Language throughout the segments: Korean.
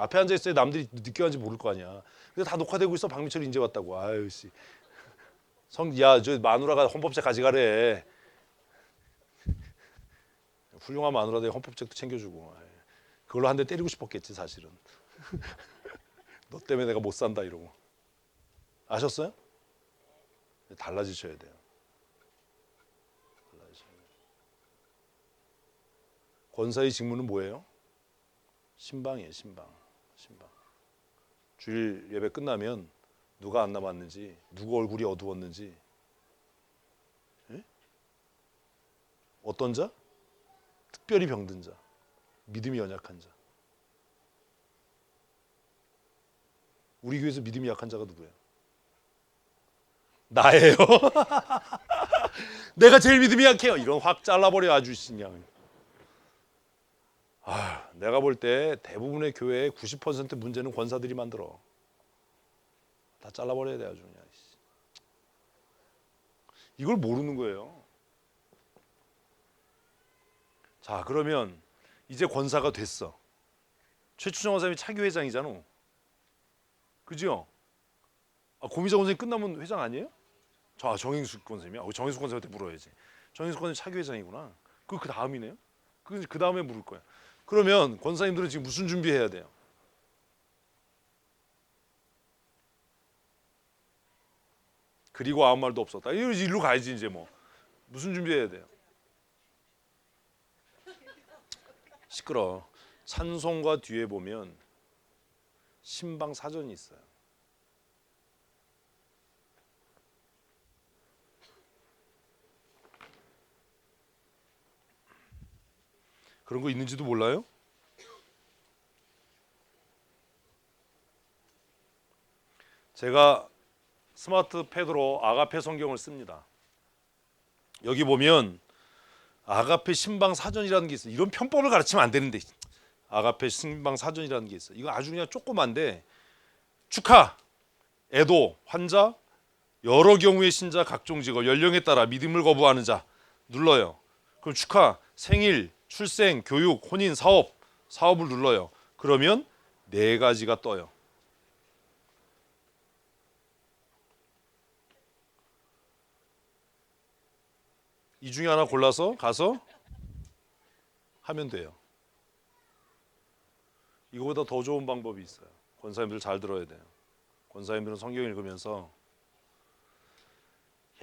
앞에 앉아 있어야 남들이 늦게 왔는지 모를 거 아니야. 근데 다 녹화되고 있어. 박민철이 이제 왔다고. 아유 씨. 야, 저 마누라가 헌법책 가져가래. 훌륭한 마누라들 헌법책도 챙겨주고. 그걸로 한 대 때리고 싶었겠지 사실은. 너 때문에 내가 못 산다 이러고. 아셨어요? 달라지셔야 돼요. 달라지셔야 돼요. 권사의 직무는 뭐예요? 신방이에요. 신방. 주일 예배 끝나면 누가 안 남았는지, 누구 얼굴이 어두웠는지, 예? 어떤 자? 특별히 병든 자, 믿음이 연약한 자. 우리 교회에서 믿음이 약한 자가 누구예요? 나예요. 내가 제일 믿음이 약해요. 이런 확 잘라버려 아주 그냥. 내가 볼 때 대부분의 교회의 90% 문제는 권사들이 만들어. 다 잘라버려야 돼 아주 그냥. 이걸 모르는 거예요. 자, 그러면 이제 권사가 됐어. 최추정 원사님이 차기 회장이잖아. 그죠? 고미자 권사님 끝나면 회장 아니에요? 정행숙 권사님이야. 정행숙 권사님한테 물어야지. 정행숙 권사님 차기 회장이구나. 그 다음이네요. 그 다음에 물을 거야. 그러면 권사님들은 지금 무슨 준비해야 돼요? 그리고 아무 말도 없었다. 일로 가야지 이제 뭐. 무슨 준비해야 돼요? 시끄러. 찬송가 뒤에 보면 신방 사전이 있어요. 그런 거 있는지도 몰라요? 제가 스마트 패드로 아가페 성경을 씁니다. 여기 보면 아가페 신방 사전이라는 게 있어요. 이런 편법을 가르치면 안 되는데 아가페 신방 사전이라는 게 있어요. 이거 아주 그냥 조그만데 축하, 애도, 환자, 여러 경우의 신자, 각종 직업, 연령에 따라 믿음을 거부하는 자 눌러요. 그럼 축하, 생일, 출생, 교육, 혼인, 사업을 눌러요. 그러면 네 가지가 떠요. 이 중에 하나 골라서 가서 하면 돼요. 이거보다 더 좋은 방법이 있어요. 권사님들 잘 들어야 돼요. 권사님들은 성경 읽으면서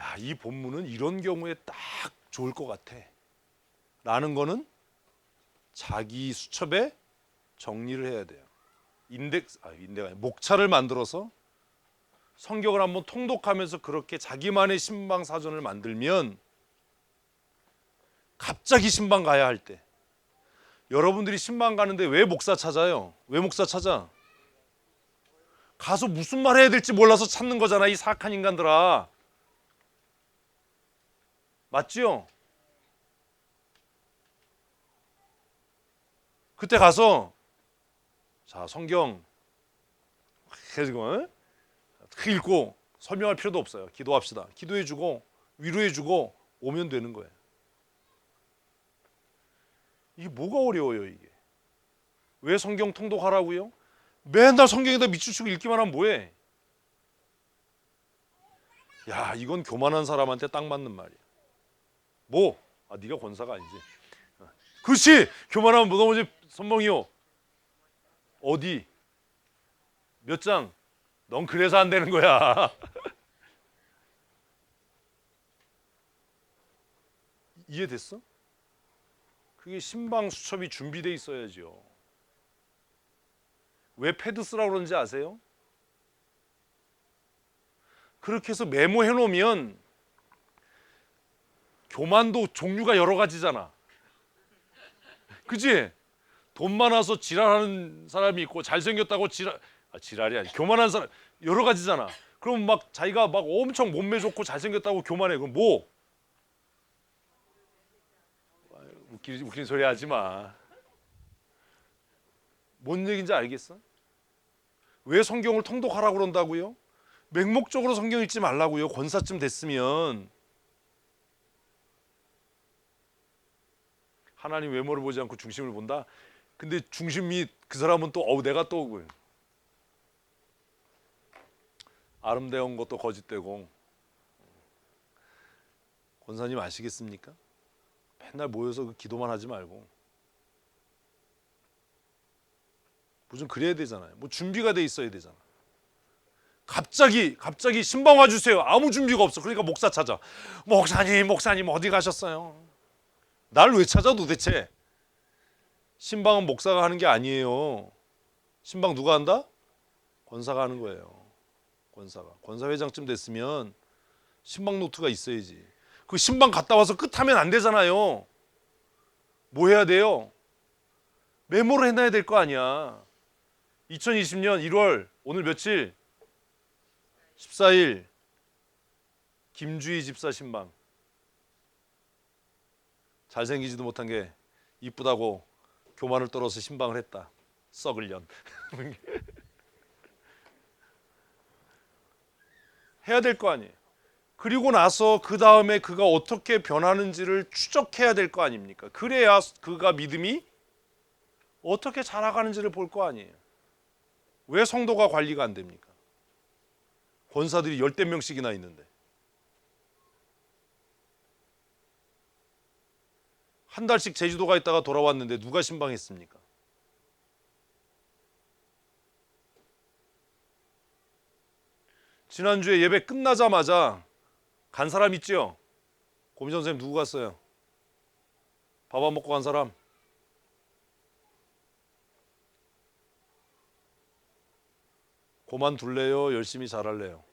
야, 이 본문은 이런 경우에 딱 좋을 것 같아 라는 거는 자기 수첩에 정리를 해야 돼요. 목차를 만들어서 성경을 한번 통독하면서 그렇게 자기만의 신방 사전을 만들면 갑자기 신방 가야 할 때, 여러분들이 신방 가는데 왜 목사 찾아요? 왜 목사 찾아? 가서 무슨 말 해야 될지 몰라서 찾는 거잖아, 이 사악한 인간들아. 맞지요? 그때 가서 자, 성경 읽고 설명할 필요도 없어요. 기도합시다. 기도해주고 위로해주고 오면 되는 거예요. 이게 뭐가 어려워요 이게? 왜 성경 통독하라고요? 맨날 성경에다 밑줄치고 읽기만 하면 뭐해? 야, 이건 교만한 사람한테 딱 맞는 말이야. 뭐? 네가 권사가 아니지. 그렇지. 교만하면 뭐 넘어지 선봉이요. 어디? 몇 장? 넌 그래서 안 되는 거야. 이해됐어? 그게 신방 수첩이 준비돼 있어야죠. 왜 패드 쓰라고 그러는지 아세요? 그렇게 해서 메모해 놓으면 교만도 종류가 여러 가지잖아. 그치? 돈 많아서 지랄하는 사람이 있고 잘생겼다고 지랄이 아니 교만한 사람 여러 가지잖아. 그럼 막 자기가 막 엄청 몸매 좋고 잘생겼다고 교만해. 그럼 뭐? 웃기는 소리 하지 마. 뭔 얘기인지 알겠어? 왜 성경을 통독하라고 그런다고요? 맹목적으로 성경 읽지 말라고요. 권사쯤 됐으면. 하나님 외모를 보지 않고 중심을 본다? 근데 중심이 그 사람은 또 내가 또 아름다운 것도 거짓되고. 권사님 아시겠습니까? 맨날 모여서 기도만 하지 말고 무슨 그래야 되잖아요. 뭐 준비가 돼 있어야 되잖아. 갑자기 신방 와주세요. 아무 준비가 없어. 그러니까 목사 찾아. 목사님 어디 가셨어요? 날 왜 찾아 도대체? 신방은 목사가 하는 게 아니에요. 신방 누가 한다? 권사가 하는 거예요. 권사회장쯤 됐으면 신방 노트가 있어야지. 그 신방 갔다 와서 끝하면 안 되잖아요. 뭐 해야 돼요? 메모를 해놔야 될 거 아니야. 2020년 1월 오늘 며칠? 14일 김주희 집사 신방. 잘생기지도 못한 게 이쁘다고 교만을 떨어서 신방을 했다. 썩을 년. 해야 될 거 아니에요. 그리고 나서 그 다음에 그가 어떻게 변하는지를 추적해야 될 거 아닙니까? 그래야 그가 믿음이 어떻게 자라가는지를 볼 거 아니에요. 왜 성도가 관리가 안 됩니까? 권사들이 10대 명씩이나 있는데 한 달씩 제주도 가 있다가 돌아왔는데 누가 신방했습니까? 지난주에 예배 끝나자마자 간 사람 있죠? 고미정 선생님 누구 갔어요? 밥 안 먹고 간 사람? 그만둘래요? 열심히 잘할래요?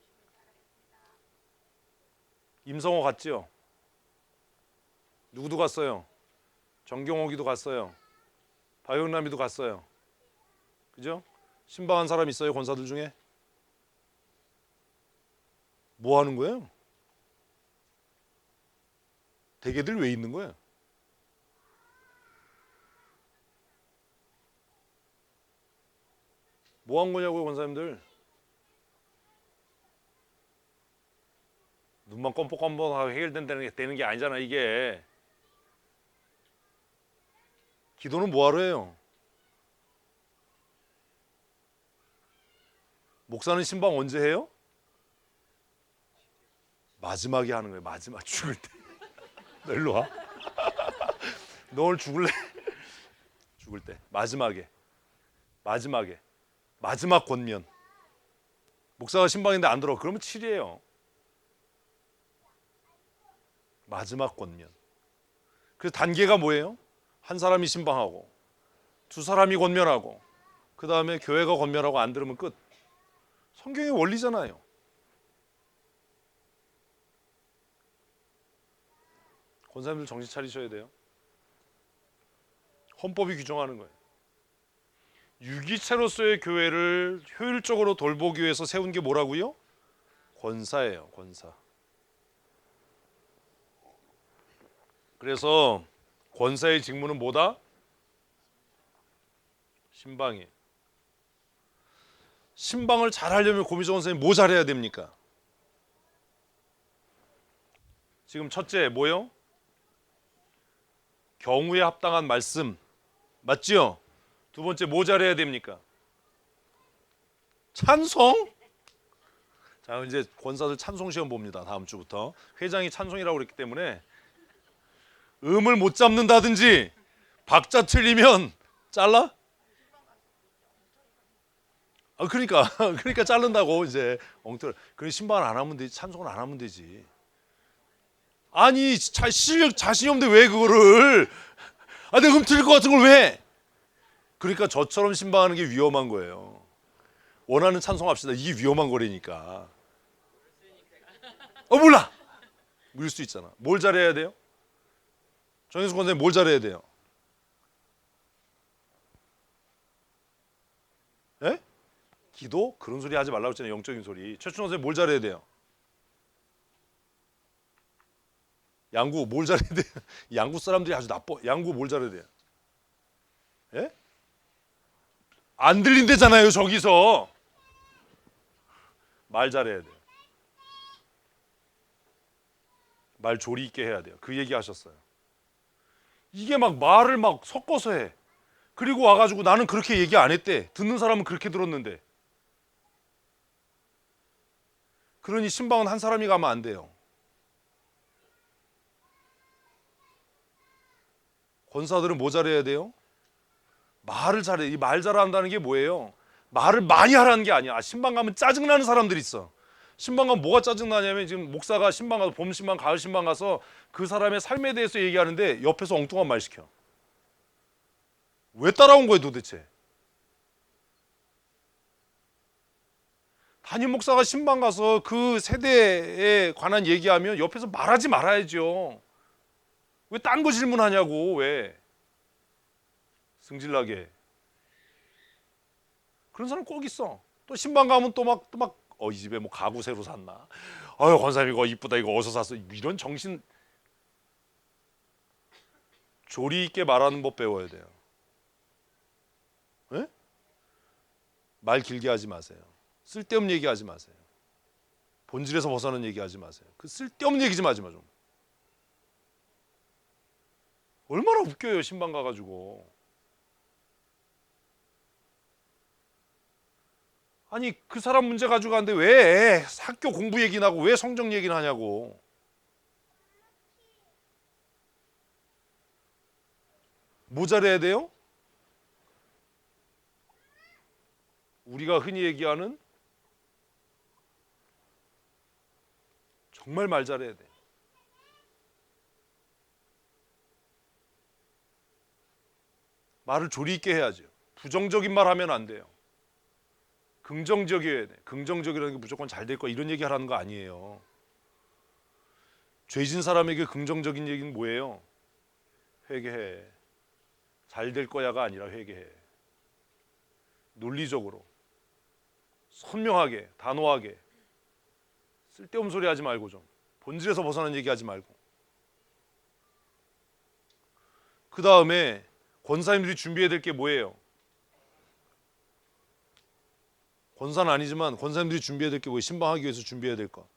임성호 갔지요? 누구도 갔어요? 정경옥이도 갔어요? 박영남이도 갔어요? 그죠? 신방한 사람 있어요? 권사들 중에? 뭐 하는 거예요? 대개들 왜 있는 거예요? 뭐 한 거냐고요, 권사님들? 눈만 껌뻑껌뻑하고 해결된다는 게 아니잖아, 이게. 기도는 뭐하러 해요? 목사는 신방 언제 해요? 마지막에 하는 거예요. 마지막 죽을 때. 너 일로 와. 너 오늘 죽을래? 죽을 때. 마지막에. 마지막 권면. 목사가 신방인데 안 들어. 그러면 7이에요. 마지막 권면. 그래서 단계가 뭐예요? 한 사람이 신방하고 두 사람이 권면하고 그 다음에 교회가 권면하고 안 들으면 끝. 성경의 원리잖아요. 권사님들 정신 차리셔야 돼요. 헌법이 규정하는 거예요. 유기체로서의 교회를 효율적으로 돌보기 위해서 세운 게 뭐라고요? 권사예요. 권사. 그래서 권사의 직무는 뭐다? 신방이에요. 신방을 잘하려면 고미정 선생님 뭐 잘해야 됩니까? 지금 첫째 뭐요? 경우에 합당한 말씀 맞지요? 두 번째 뭐 잘해야 됩니까? 찬송? 자 이제 권사들 찬송 시험 봅니다. 다음 주부터 회장이 찬송이라고 그랬기 때문에 음을 못 잡는다든지 박자 틀리면 잘라? 그러니까 자른다고 이제 엉터리. 그래 신방을 안 하면 되지, 찬송을 안 하면 되지. 아니 실력 자신이 없는데 왜 그거를? 내가 음 틀릴 것 같은 걸 왜? 그러니까 저처럼 신방하는 게 위험한 거예요. 원하는 찬송합시다. 이게 위험한 거라니까. 몰라. 그럴 수 있잖아. 뭘 잘해야 돼요? 정혜수 권사님 뭘 잘해야 돼요? 예? 기도? 그런 소리 하지 말라고 했잖아요. 영적인 소리. 최춘호 선생님 뭘 잘해야 돼요? 양구 뭘 잘해야 돼요? 양구 사람들이 아주 나빠. 양구 뭘 잘해야 돼요? 예? 안 들린대잖아요. 저기서 말 잘해야 돼요. 말 조리 있게 해야 돼요. 그 얘기 하셨어요. 이게 막 말을 막 섞어서 해. 그리고 와가지고 나는 그렇게 얘기 안 했대. 듣는 사람은 그렇게 들었는데. 그러니 신방은 한 사람이 가면 안 돼요. 권사들은 뭐 잘해야 돼요? 말을 잘해. 이 말 잘한다는 게 뭐예요? 말을 많이 하라는 게 아니야. 신방 가면 짜증나는 사람들이 있어. 신방 가면 뭐가 짜증나냐면 지금 목사가 신방 가서 봄 신방, 가을 신방 가서 그 사람의 삶에 대해서 얘기하는데 옆에서 엉뚱한 말 시켜. 왜 따라온 거예요 도대체? 담임 목사가 신방 가서 그 세대에 관한 얘기하면 옆에서 말하지 말아야죠. 왜 딴 거 질문하냐고. 왜 승질나게. 그런 사람 꼭 있어. 또 신방 가면 또 막 이 집에 뭐 가구 새로 샀나? 아유 권사님 이거 이쁘다 이거 어디서 샀어? 이런 정신. 조리 있게 말하는 법 배워야 돼요. 네? 말 길게 하지 마세요. 쓸데없는 얘기하지 마세요. 본질에서 벗어나는 얘기하지 마세요. 그 쓸데없는 얘기 좀 하지 마 좀. 얼마나 웃겨요 신방 가가지고. 아니 그 사람 문제 가지고 가는데 왜 학교 공부 얘기나 하고 왜 성적 얘기나 하냐고. 뭐 잘해야 돼요? 우리가 흔히 얘기하는 정말 말 잘해야 돼. 말을 조리 있게 해야죠. 부정적인 말 하면 안 돼요. 긍정적이어야 돼. 긍정적이라는 게 무조건 잘 될 거야 이런 얘기 하라는 거 아니에요. 죄진 사람에게 긍정적인 얘기는 뭐예요? 회개해. 잘 될 거야가 아니라 회개해. 논리적으로 선명하게 단호하게 쓸데없는 소리 하지 말고 좀 본질에서 벗어난 얘기 하지 말고. 그 다음에 권사님들이 준비해야 될 게 뭐예요? 권사는 아니지만 권사님들이 준비해야 될 게 뭐예요? 신방하기 위해서 준비해야 될 거.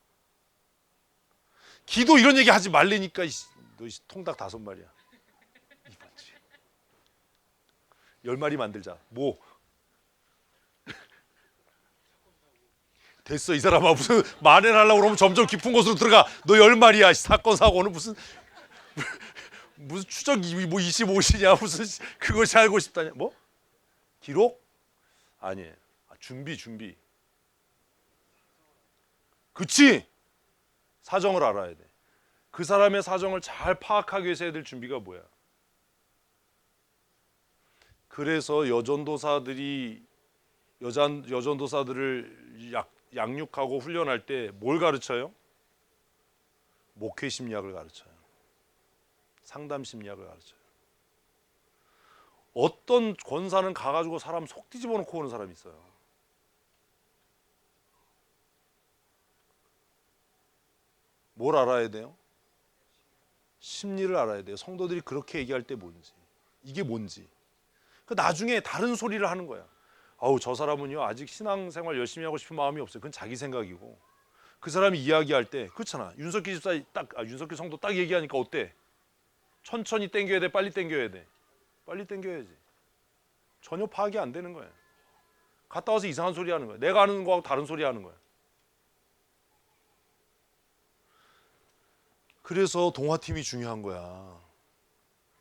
기도 이런 얘기 하지 말래니까. 너 통닭 5마리야. 이번지 10마리 만들자. 뭐 됐어 이 사람아. 무슨 만회를 하려고 그러면 점점 깊은 곳으로 들어가. 너 10마리야. 사건 사고는 무슨 추적 뭐 25시냐 무슨 그것이 알고 싶다냐. 뭐? 기록? 아니에요. 준비. 그치? 사정을 알아야 돼. 그 사람의 사정을 잘 파악하기 위해서 해야 될 준비가 뭐야? 그래서 여전도사들을 양육하고 훈련할 때 뭘 가르쳐요? 목회 심리학을 가르쳐요. 상담 심리학을 가르쳐요. 어떤 권사는 가가지고 사람 속 뒤집어 놓고 오는 사람이 있어요. 뭘 알아야 돼요? 심리를 알아야 돼요. 성도들이 그렇게 얘기할 때 뭔지, 이게 뭔지. 그 나중에 다른 소리를 하는 거야. 아우 저 사람은요 아직 신앙생활 열심히 하고 싶은 마음이 없어요. 그건 자기 생각이고. 그 사람이 이야기할 때 그렇잖아. 윤석기 집사 윤석기 성도 딱 얘기하니까 어때? 천천히 땡겨야 돼, 빨리 땡겨야 돼? 빨리 땡겨야지. 전혀 파악이 안 되는 거야. 갔다 와서 이상한 소리 하는 거야. 내가 아는 거하고 다른 소리 하는 거야. 그래서 동화팀이 중요한 거야.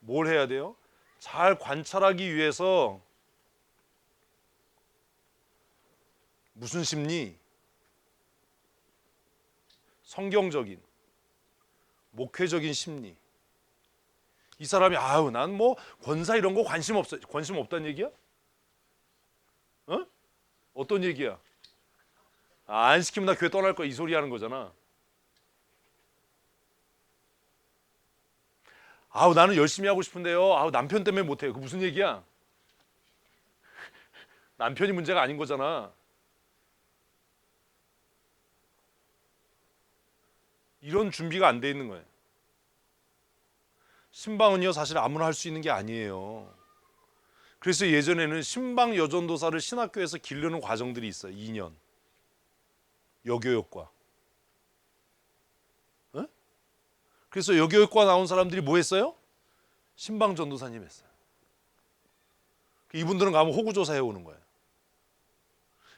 뭘 해야 돼요? 잘 관찰하기 위해서 무슨 심리? 성경적인, 목회적인 심리. 이 사람이 아유 난 뭐 권사 이런 거 관심 없다는 얘기야? 어? 어떤 얘기야? 안 시키면 나 교회 떠날 거야 이 소리 하는 거잖아. 아우 나는 열심히 하고 싶은데요. 아우 남편 때문에 못해요. 그 무슨 얘기야? 남편이 문제가 아닌 거잖아. 이런 준비가 안 돼 있는 거예요. 신방은요 사실 아무나 할 수 있는 게 아니에요. 그래서 예전에는 신방 여전도사를 신학교에서 기르는 과정들이 있어요. 2년 여교육과. 어? 그래서 여교육과 나온 사람들이 뭐 했어요? 신방 전도사님 했어요. 이분들은 가면 호구조사 해오는 거예요.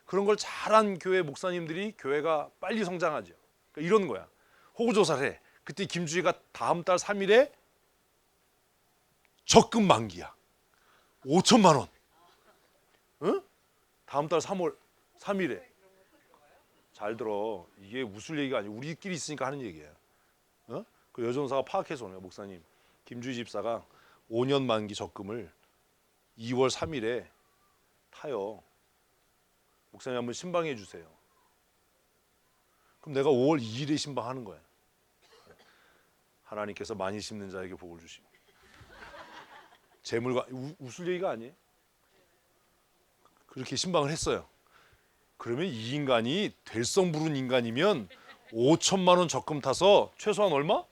그런 걸 잘한 교회 목사님들이 교회가 빨리 성장하죠. 그러니까 이런 거야. 호구조사를 해. 그때 김주희가 다음 달 3일에 적금 만기야. 5천만 원. 응? 다음 달 3월 3일에. 잘 들어. 이게 웃을 얘기가 아니고 우리끼리 있으니까 하는 얘기예요. 어? 그 여전사가 파악해서 오네요. 목사님. 김주희 집사가 5년 만기 적금을 2월 3일에 타요. 목사님 한번 신방해 주세요. 그럼 내가 5월 2일에 신방하는 거야. 하나님께서 많이 심는 자에게 복을 주시고. 재물과 웃을 얘기가 아니에요. 그렇게 신방을 했어요. 그러면 이 인간이 될성 부른 인간이면 5천만 원 적금 타서 최소한 얼마?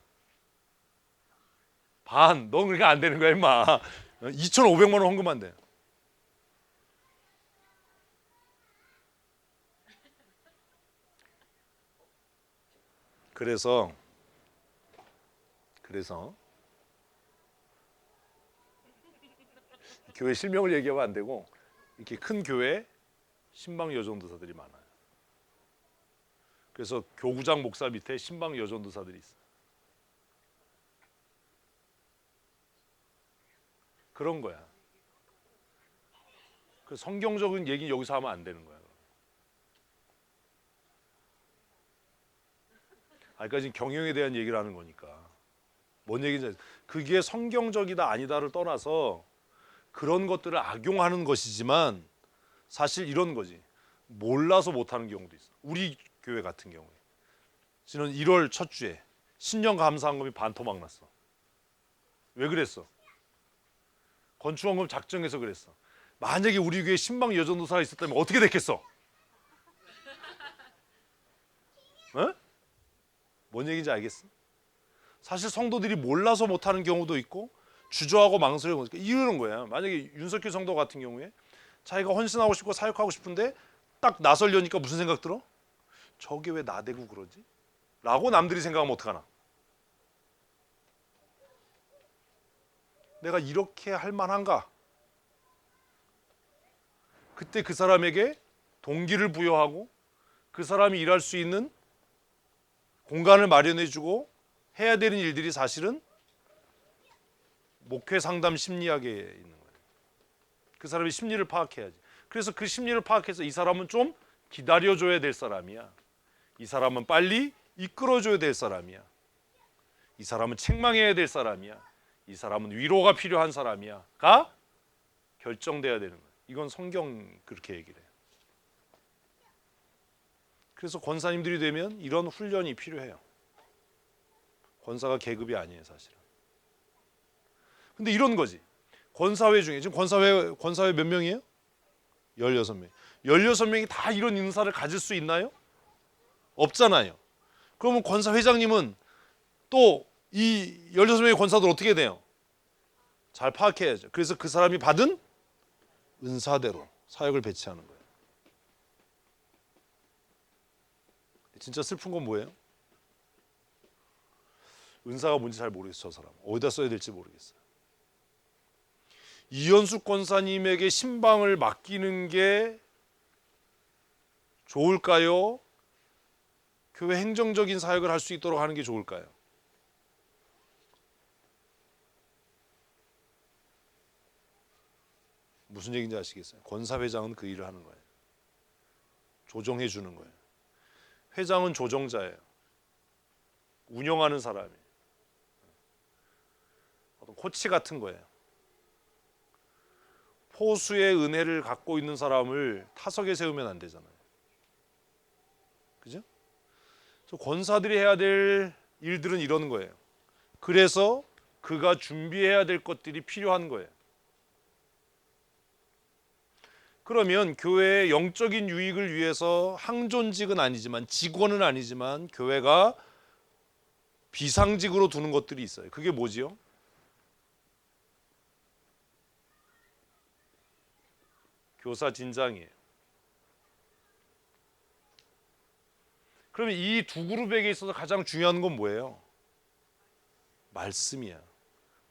반. 넌 그렇게 안 되는 거야 임마. 2,500만 원 헌금한 대. 그래서 교회 실명을 얘기하면 안 되고 이렇게 큰 교회 신방 여전도사들이 많아요. 그래서 교구장 목사 밑에 신방 여전도사들이 있어요. 그런 거야. 그 성경적인 얘기 여기서 하면 안 되는 거야. 그러니까 지금 경영에 대한 얘기를 하는 거니까. 뭔 얘기인지 그게 성경적이다 아니다를 떠나서 그런 것들을 악용하는 것이지만 사실 이런 거지. 몰라서 못하는 경우도 있어. 우리 교회 같은 경우에 지난 1월 첫 주에 신년 감사헌금이 반토막 났어. 왜 그랬어? 건축헌금 작정해서 그랬어. 만약에 우리 교회에 신방 여전도사가 있었다면 어떻게 됐겠어? 어? 뭔 얘기인지 알겠어? 사실 성도들이 몰라서 못하는 경우도 있고 주저하고 망설이고 이러는 거야. 만약에 윤석열 성도 같은 경우에 자기가 헌신하고 싶고 사역하고 싶은데 딱 나설려니까 무슨 생각 들어? 저게 왜 나대고 그러지? 라고 남들이 생각하면 어떡하나? 내가 이렇게 할 만한가? 그때 그 사람에게 동기를 부여하고 그 사람이 일할 수 있는 공간을 마련해주고 해야 되는 일들이 사실은 목회 상담 심리학에 있는 거예요. 그 사람의 심리를 파악해야지. 그래서 그 심리를 파악해서 이 사람은 좀 기다려줘야 될 사람이야. 이 사람은 빨리 이끌어줘야 될 사람이야. 이 사람은 책망해야 될 사람이야. 이 사람은 위로가 필요한 사람이야. 가 결정돼야 되는 거예요. 이건 성경 그렇게 얘기를 해요. 그래서 권사님들이 되면 이런 훈련이 필요해요. 권사가 계급이 아니에요 사실은. 근데 이런 거지. 권사회 중에 지금 권사회 몇 명이에요? 16명. 16명이 다 이런 인사를 가질 수 있나요? 없잖아요. 그러면 권사회장님은 또 이 16명의 권사들 어떻게 돼요? 잘 파악해야죠. 그래서 그 사람이 받은 은사대로 사역을 배치하는 거예요. 진짜 슬픈 건 뭐예요? 은사가 뭔지 잘 모르겠어요. 저 사람. 어디다 써야 될지 모르겠어요. 이현숙 권사님에게 신방을 맡기는 게 좋을까요? 교회 행정적인 사역을 할 수 있도록 하는 게 좋을까요? 무슨 얘기인지 아시겠어요? 권사회장은 그 일을 하는 거예요. 조정해 주는 거예요. 회장은 조정자예요. 운영하는 사람이에요. 어떤 코치 같은 거예요. 포수의 은혜를 갖고 있는 사람을 타석에 세우면 안 되잖아요. 그죠? 그래서 권사들이 해야 될 일들은 이런 거예요. 그래서 그가 준비해야 될 것들이 필요한 거예요. 그러면 교회의 영적인 유익을 위해서 항존직은 아니지만 직원은 아니지만 교회가 비상직으로 두는 것들이 있어요. 그게 뭐지요? 교사 진장이에요. 그러면 이 두 그룹에게 있어서 가장 중요한 건 뭐예요? 말씀이야.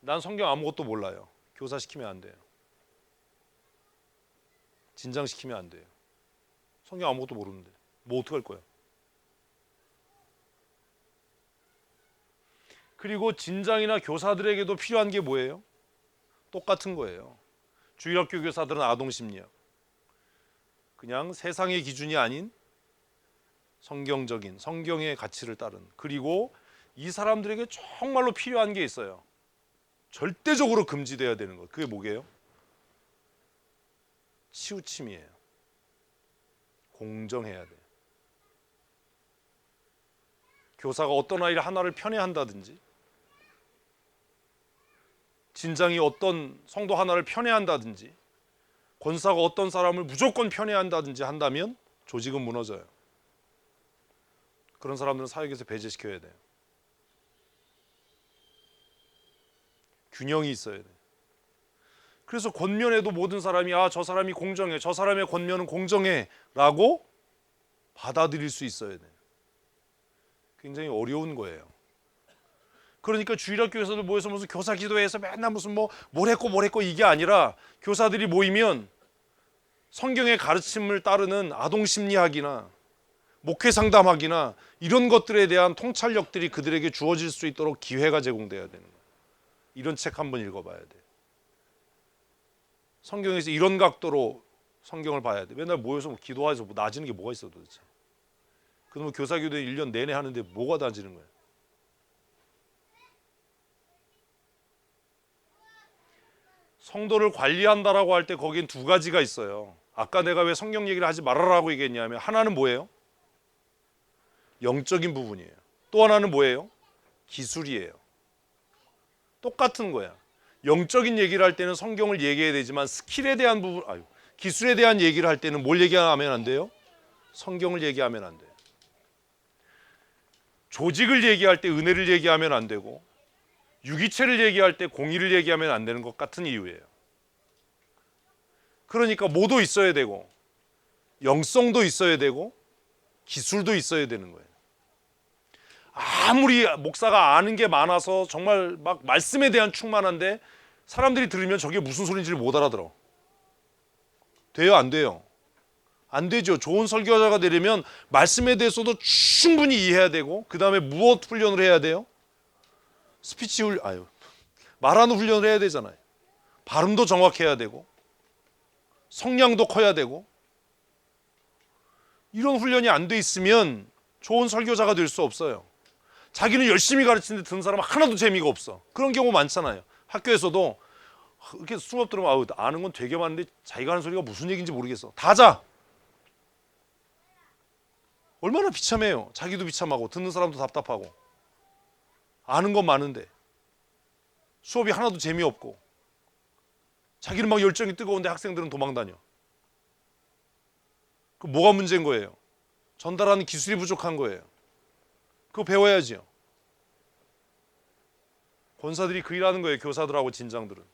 난 성경 아무것도 몰라요. 교사 시키면 안 돼요. 진장시키면 안 돼요. 성경 아무것도 모르는데 뭐 어떡할 거야. 그리고 진장이나 교사들에게도 필요한 게 뭐예요? 똑같은 거예요. 주일학교 교사들은 아동심리학, 그냥 세상의 기준이 아닌 성경적인 성경의 가치를 따른, 그리고 이 사람들에게 정말로 필요한 게 있어요. 절대적으로 금지돼야 되는 것. 그게 뭐게요? 치우침이에요. 공정해야 돼요. 교사가 어떤 아이를 하나를 편애한다든지, 진장이 어떤 성도 하나를 편애한다든지, 권사가 어떤 사람을 무조건 편애한다든지 한다면 조직은 무너져요. 그런 사람들은 사역에서 배제시켜야 돼요. 균형이 있어야 돼요. 그래서 권면에도 모든 사람이 저 사람이 공정해, 저 사람의 권면은 공정해 라고 받아들일 수 있어야 돼요. 굉장히 어려운 거예요. 그러니까 주일학교에서도 모여서 무슨 교사 기도회에서 맨날 무슨 뭘 했고 이게 아니라, 교사들이 모이면 성경의 가르침을 따르는 아동심리학이나 목회 상담학이나 이런 것들에 대한 통찰력들이 그들에게 주어질 수 있도록 기회가 제공돼야 되는 거예요. 이런 책 한번 읽어봐야 돼요. 성경에서 이런 각도로 성경을 봐야 돼. 맨날 모여서 기도해서 나아지는 게 뭐가 있어 도대체. 그러면 교사기도회 1년 내내 하는데 뭐가 나아지는 거예요? 성도를 관리한다라고 할 때 거기엔 두 가지가 있어요. 아까 내가 왜 성경 얘기를 하지 말아라고 얘기했냐면, 하나는 뭐예요? 영적인 부분이에요. 또 하나는 뭐예요? 기술이에요. 똑같은 거야. 영적인 얘기를 할 때는 성경을 얘기해야 되지만, 스킬에 대한 부분, 기술에 대한 얘기를 할 때는 뭘 얘기하면 안 돼요? 성경을 얘기하면 안 돼요. 조직을 얘기할 때 은혜를 얘기하면 안 되고, 유기체를 얘기할 때 공의를 얘기하면 안 되는 것 같은 이유예요. 그러니까 뭐도 있어야 되고, 영성도 있어야 되고, 기술도 있어야 되는 거예요. 아무리 목사가 아는 게 많아서 정말 막 말씀에 대한 충만한데 사람들이 들으면 저게 무슨 소리인지를 못 알아들어. 돼요? 안 돼요? 안 되죠. 좋은 설교자가 되려면 말씀에 대해서도 충분히 이해해야 되고, 그 다음에 무엇 훈련을 해야 돼요? 스피치 말하는 훈련을 해야 되잖아요. 발음도 정확해야 되고, 성량도 커야 되고. 이런 훈련이 안 돼 있으면 좋은 설교자가 될 수 없어요. 자기는 열심히 가르치는데 듣는 사람은 하나도 재미가 없어. 그런 경우 많잖아요. 학교에서도 이렇게 수업 들으면 아는 건 되게 많은데 자기가 하는 소리가 무슨 얘기인지 모르겠어. 다 자. 얼마나 비참해요. 자기도 비참하고 듣는 사람도 답답하고. 아는 건 많은데 수업이 하나도 재미없고, 자기는 막 열정이 뜨거운데 학생들은 도망다녀. 그 뭐가 문제인 거예요? 전달하는 기술이 부족한 거예요. 그거 배워야지요. 권사들이 그 일하는 거예요. 교사들하고 진장들은.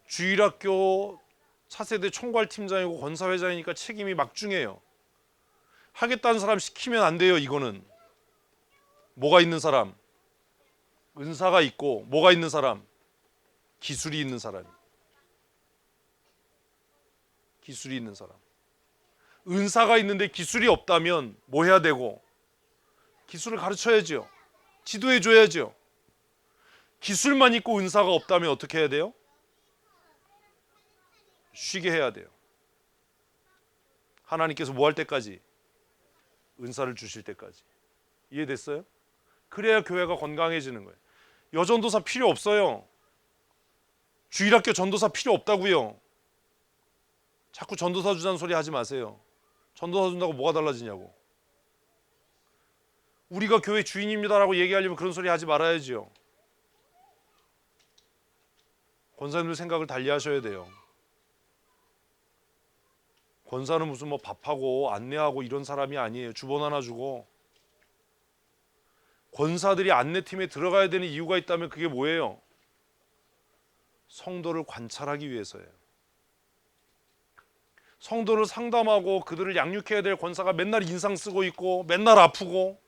주일학교 차세대 총괄팀장이고 권사회장이니까 책임이 막중해요. 하겠다는 사람 시키면 안 돼요. 이거는 뭐가 있는 사람? 은사가 있고, 뭐가 있는 사람? 기술이 있는 사람. 기술이 있는 사람. 은사가 있는데 기술이 없다면 뭐 해야 되고? 기술을 가르쳐야죠. 지도해 줘야죠. 기술만 있고 은사가 없다면 어떻게 해야 돼요? 쉬게 해야 돼요. 하나님께서 뭐 할 때까지? 은사를 주실 때까지. 이해됐어요? 그래야 교회가 건강해지는 거예요. 여전도사 필요 없어요. 주일학교 전도사 필요 없다고요. 자꾸 전도사 주자는 소리 하지 마세요. 전도사 준다고 뭐가 달라지냐고. 우리가 교회 주인입니다라고 얘기하려면 그런 소리 하지 말아야지요. 권사님들 생각을 달리 하셔야 돼요. 권사는 무슨 밥하고 안내하고 이런 사람이 아니에요. 주본 하나 주고. 권사들이 안내팀에 들어가야 되는 이유가 있다면 그게 뭐예요? 성도를 관찰하기 위해서예요. 성도를 상담하고 그들을 양육해야 될 권사가 맨날 인상 쓰고 있고, 맨날 아프고,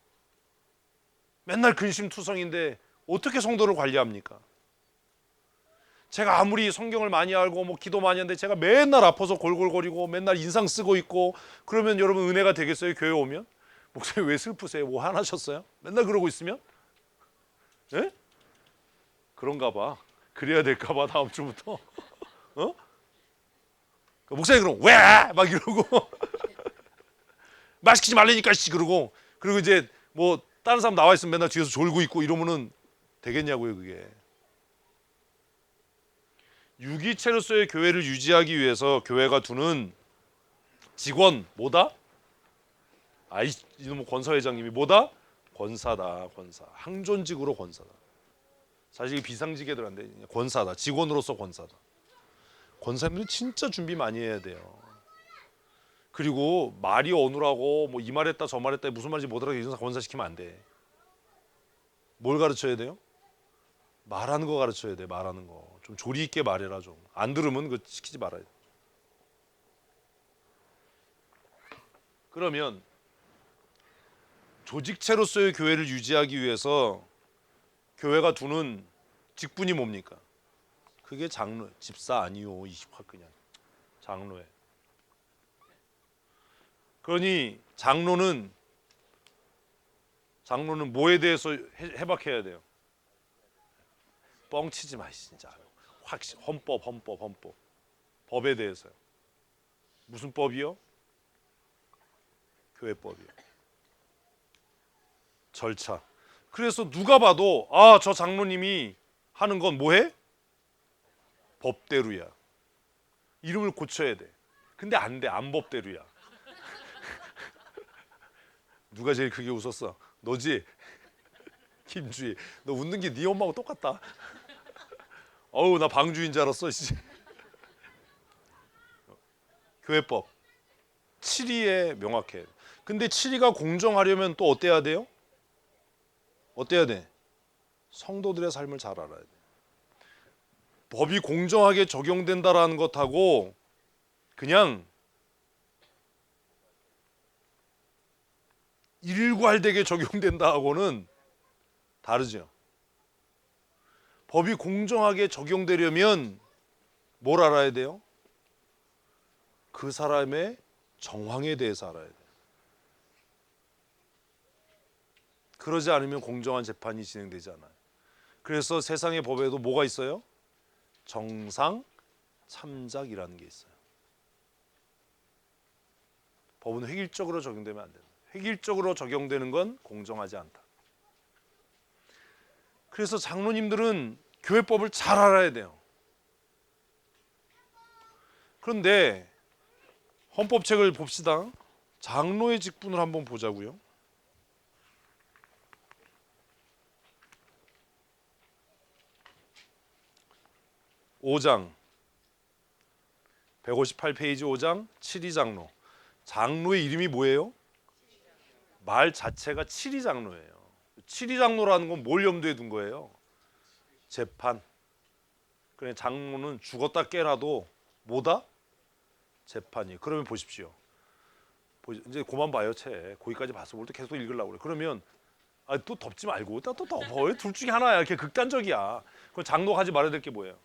맨날 근심투성인데 어떻게 성도를 관리합니까? 제가 아무리 성경을 많이 알고 뭐 기도 많이 하는데 제가 맨날 아파서 골골거리고 맨날 인상 쓰고 있고 그러면 여러분 은혜가 되겠어요? 교회 오면? 목사님 왜 슬프세요? 뭐 화나셨어요? 맨날 그러고 있으면? 예? 그런가 봐. 그래야 될까 봐 다음 주부터. 어? 목사님 그럼 왜? 막 이러고 말 시키지 말라니까 씨 그러고 그리고 이제 뭐 다른 사람 나와 있으면 맨날 뒤에서 졸고 있고 이러면은 되겠냐고요 그게. 유기체로서의 교회를 유지하기 위해서 교회가 두는 직원 뭐다? 아이 이놈 권사회장님이 뭐다? 권사다 권사. 항존직으로 권사다. 사실 비상직애들한테 권사다. 직원으로서 권사다. 권사님들은 진짜 준비 많이 해야 돼요. 그리고 말이 어눌하고 뭐 이 말했다 저 말했다 무슨 말인지 못 알아듣게 권사시키면 안 돼. 뭘 가르쳐야 돼요? 말하는 거 가르쳐야 돼. 말하는 거. 좀 조리 있게 말해라 좀. 안 들으면 그 시키지 말아야 돼. 그러면 조직체로서의 교회를 유지하기 위해서 교회가 두는 직분이 뭡니까? 그게 장로, 집사 아니요. 20화 그냥 장로에. 그러니 장로는 뭐에 대해서 해박해야 돼요? 뻥치지 마 진짜. 확실 헌법. 법에 대해서요. 무슨 법이요? 교회법이요. 절차. 그래서 누가 봐도 아, 저 장로님이 하는 건 뭐해? 법대로야. 이름을 고쳐야 돼. 근데 안 돼. 안 법대로야. 누가 제일 크게 웃었어? 너지? 김주희. 너 웃는 게 네 엄마하고 똑같다. 어우, 나 방주인 줄 알았어. 교회법. 7위에 명확해. 근데 7위가 공정하려면 또 어때야 돼요? 어때야 돼? 성도들의 삶을 잘 알아야 돼. 법이 공정하게 적용된다라는 것하고 그냥 일괄되게 적용된다 하고는 다르죠. 법이 공정하게 적용되려면 뭘 알아야 돼요? 그 사람의 정황에 대해서 알아야 돼요. 그러지 않으면 공정한 재판이 진행되지 않아요. 그래서 세상의 법에도 뭐가 있어요? 정상, 참작이라는 게 있어요. 법은 획일적으로 적용되면 안 된다. 획일적으로 적용되는 건 공정하지 않다. 그래서 장로님들은 교회법을 잘 알아야 돼요. 그런데 헌법책을 봅시다. 장로의 직분을 한번 보자고요. 5장 158페이지 5장 7위 장로. 장로의 이름이 뭐예요? 말 자체가 7위 장로예요. 7위 장로라는 건 뭘 염두에 둔 거예요? 재판. 그래 장로는 죽었다 깨나도 뭐다? 재판이. 그러면 보십시오. 이제 그만 봐요 책. 거기까지 봤어. 뭘 또 계속 읽으려고 그래. 그러면 또 덮지 말고 또 덮어. 둘 중에 하나야. 이렇게 극단적이야. 그럼 장로가 하지 말아야 될 게 뭐예요?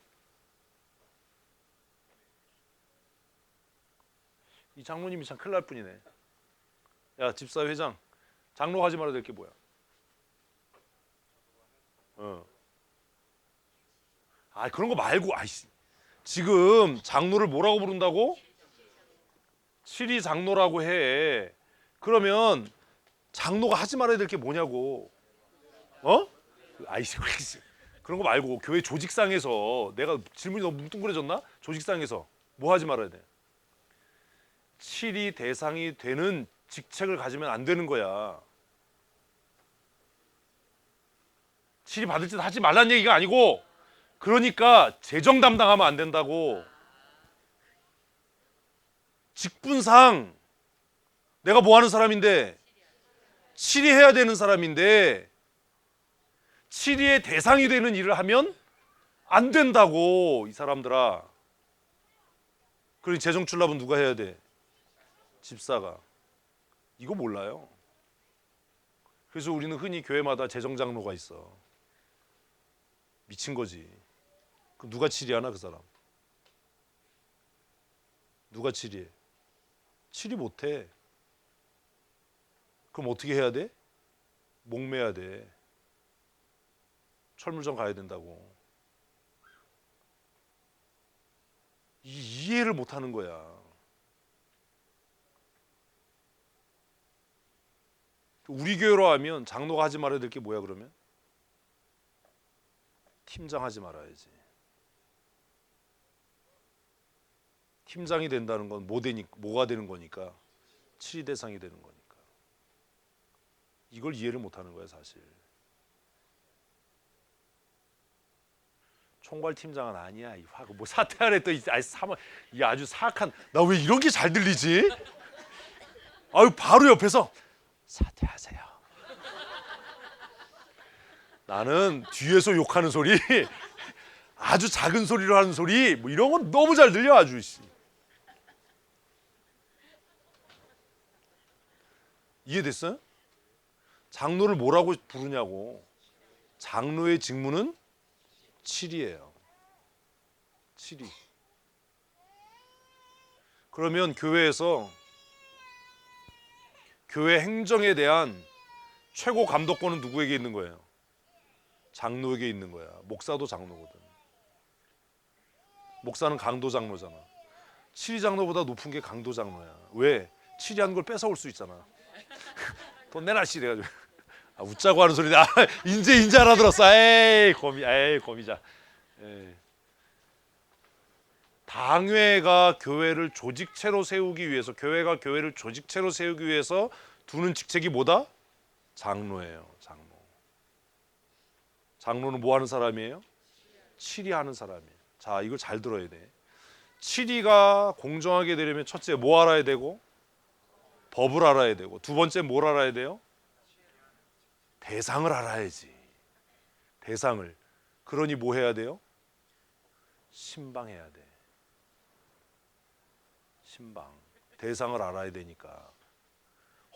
이 장로님이 참 큰일 날 뿐이네. 야 집사회장, 장로가 하지 말아야 될 게 뭐야? 그런 거 말고, 지금 장로를 뭐라고 부른다고? 7위 장로라고 해. 그러면 장로가 하지 말아야 될 게 뭐냐고. 어? 그런 거 말고 교회 조직상에서 내가 질문이 너무 뭉뚱그려졌나? 조직상에서 뭐 하지 말아야 돼? 7위 대상이 되는 직책을 가지면 안 되는 거야. 7위 받을 때 하지 말란 얘기가 아니고, 그러니까 재정 담당하면 안 된다고. 직분상 내가 뭐 하는 사람인데 7위 해야 되는 사람인데 7위의 대상이 되는 일을 하면 안 된다고. 이 사람들아. 그러니 재정 출납은 누가 해야 돼? 집사가. 이거 몰라요. 그래서 우리는 흔히 교회마다 재정 장로가 있어. 미친 거지. 그 누가 치리하나 그 사람? 누가 치리해? 치리 못해. 그럼 어떻게 해야 돼? 목매야 돼. 철물점 가야 된다고. 이해를 못하는 거야. 우리 교회로 하면 장로가 하지 말아야 될 게 뭐야 그러면? 팀장 하지 말아야지. 팀장이 된다는 건 뭐가 되는 거니까? 치리 대상이 되는 거니까. 이걸 이해를 못하는 거야 사실. 총괄 팀장은 아니야. 뭐 사퇴하래 또 이 아주 사악한. 나 왜 이런 게 잘 들리지? 아유 바로 옆에서 사퇴하세요. 나는 뒤에서 욕하는 소리, 아주 작은 소리로 하는 소리, 뭐 이런 건 너무 잘 들려 아주. 이해됐어요? 장로를 뭐라고 부르냐고. 장로의 직무는 치리예요. 치리. 그러면 교회에서 교회 행정에 대한 최고 감독권은 누구에게 있는 거예요? 장로에게 있는 거야. 목사도 장로거든. 목사는 강도 장로잖아. 치리 장로보다 높은 게 강도 장로야. 왜? 치리한 걸 뺏어올 수 있잖아. 돈 내놔 씨 이래가지고. 웃자고 하는 소리인데 인제 알아들었어. 에이 거미자. 에이. 당회가 교회를 조직체로 세우기 위해서, 교회가 교회를 조직체로 세우기 위해서 두는 직책이 뭐다? 장로예요. 장로. 장로는 뭐 하는 사람이에요? 치리하는 사람이에요. 자, 이걸 잘 들어야 돼. 치리가 공정하게 되려면 첫째 뭐 알아야 되고? 법을 알아야 되고, 두 번째 뭘 알아야 돼요? 대상을 알아야지. 대상을. 그러니 뭐 해야 돼요? 신방해야 돼. 신방. 대상을 알아야 되니까.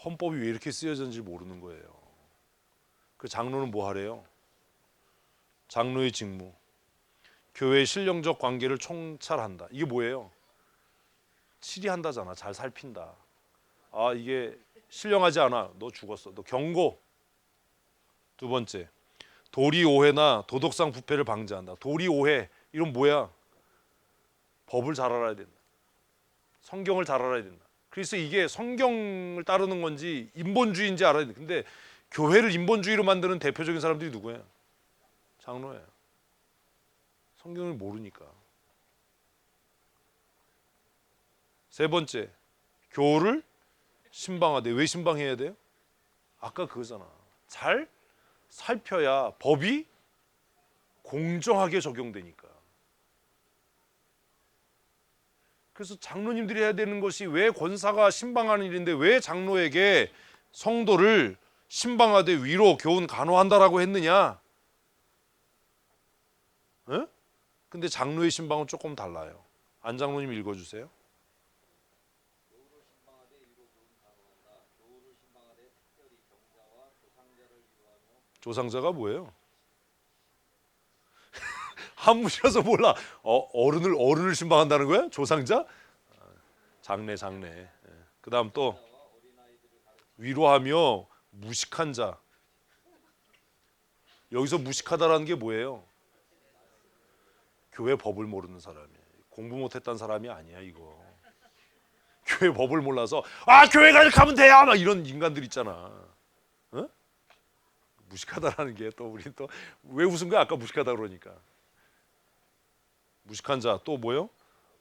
헌법이 왜 이렇게 쓰여졌는지 모르는 거예요. 그 장로는 뭐 하래요? 장로의 직무. 교회의 신령적 관계를 총찰한다. 이게 뭐예요? 치리한다잖아. 잘 살핀다. 아, 이게 신령하지 않아. 너 죽었어. 너 경고. 두 번째, 도리 오해나 도덕상 부패를 방지한다. 도리 오해, 이건 뭐야? 법을 잘 알아야 된다. 성경을 잘 알아야 된다. 그래서 이게 성경을 따르는 건지 인본주의인지 알아야 돼. 근데 교회를 인본주의로 만드는 대표적인 사람들이 누구야? 장로야. 성경을 모르니까. 세 번째, 교를 신방하되. 왜 신방해야 돼요? 아까 그거잖아. 잘 살펴야 법이 공정하게 적용되니까. 그래서 장로님들이 해야 되는 것이, 왜 권사가 신방하는 일인데 왜 장로에게 성도를 신방하되 위로 교훈 간호한다라고 했느냐? 에? 근데 장로의 신방은 조금 달라요. 안 장로님 읽어주세요. 조상자가 뭐예요? 한무시라서 몰라. 어른을 신방한다는 거야? 조상자? 장례. 그다음 또 위로하며 무식한 자. 여기서 무식하다라는 게 뭐예요? 교회 법을 모르는 사람이에요. 공부 못했다는 사람이 아니야 이거. 교회 법을 몰라서 교회 가면 돼야 막 이런 인간들 있잖아. 어? 무식하다라는 게 또 우리 또 왜 웃은 거야? 아까 무식하다 그러니까. 무식한 자 또 뭐요?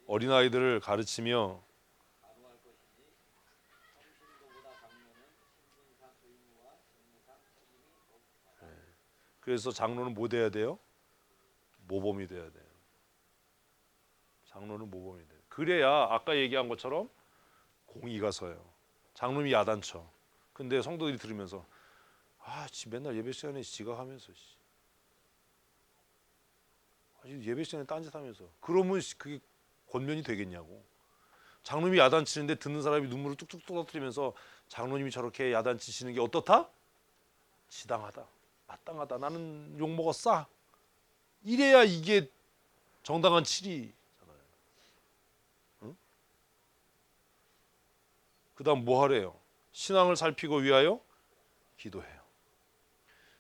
어린아이들을 가르치며. 그래서 장로는 뭐 돼야 돼요? 모범이 돼야 돼요. 장로는 모범이 돼요. 그래야 아까 얘기한 것처럼 공의가 서요. 장로님이 야단쳐. 근데 성도들이 들으면서 지 맨날 예배 시간에 지각하면서 예배 시간에 딴짓하면서, 그러면 그게 권면이 되겠냐고. 장로님이 야단치는데 듣는 사람이 눈물을 뚝뚝 떨어뜨리면서 장로님이 저렇게 야단치시는 게 어떻다? 지당하다, 마땅하다, 나는 욕먹었어. 이래야 이게 정당한 7위잖아요. 응? 그다음 뭐 하래요? 신앙을 살피고 위하여 기도해요.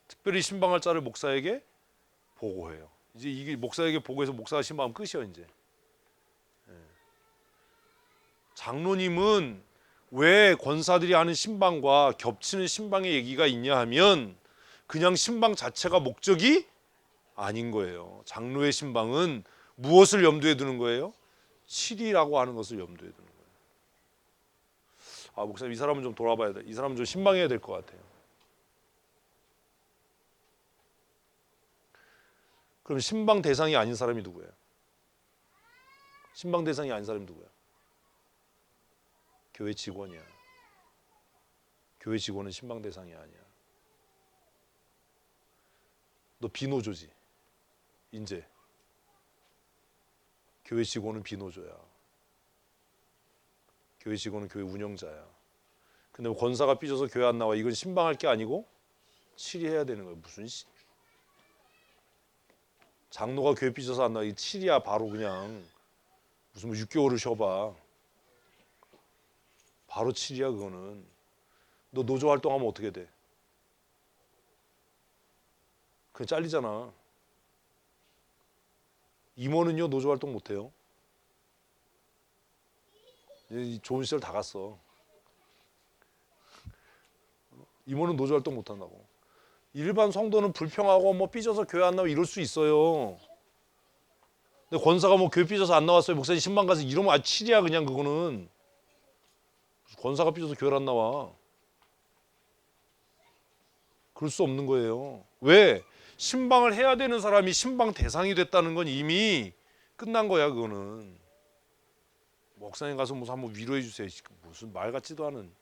특별히 신방할 자를 목사에게 보고해요. 이제 이게 목사에게 보고해서 목사가 신방하면 끝이요 이제. 장로님은 왜 권사들이 하는 신방과 겹치는 신방의 얘기가 있냐 하면 그냥 신방 자체가 목적이 아닌 거예요. 장로의 신방은 무엇을 염두에 두는 거예요? 7이라고 하는 것을 염두에 두는 거예요. 아, 목사님 이 사람은 좀 돌아봐야 돼. 이 사람은 좀 신방해야 될 것 같아요. 그럼 신방 대상이 아닌 사람이 누구예요? 신방 대상이 아닌 사람이 누구야? 교회 직원이야. 교회 직원은 신방 대상이 아니야. 너 비노조지. 이제 교회 직원은 비노조야. 교회 직원은 교회 운영자야. 근데 뭐 권사가 삐져서 교회 안 나와. 이건 신방할 게 아니고 치리해야 되는 거예요. 무슨 장로가 교회 삐져서 안 나와. 이 치리야 바로 그냥 무슨 뭐 6개월을 쉬어봐. 바로 치리야 그거는. 너 노조 활동하면 어떻게 돼? 그냥 잘리잖아. 임원은요 노조 활동 못해요. 좋은 시절 다 갔어. 임원은 노조 활동 못한다고. 일반 성도는 불평하고 뭐 삐져서 교회 안 나와 이럴 수 있어요. 근데 권사가 뭐 교회 삐져서 안 나왔어요. 목사님 신방 가서 이러면 아 치리야 그냥 그거는. 권사가 삐져서 교회를 안 나와. 그럴 수 없는 거예요. 왜? 신방을 해야 되는 사람이 신방 대상이 됐다는 건 이미 끝난 거야 그거는. 목사님 가서 무슨 한번 위로해 주세요. 무슨 말 같지도 않은.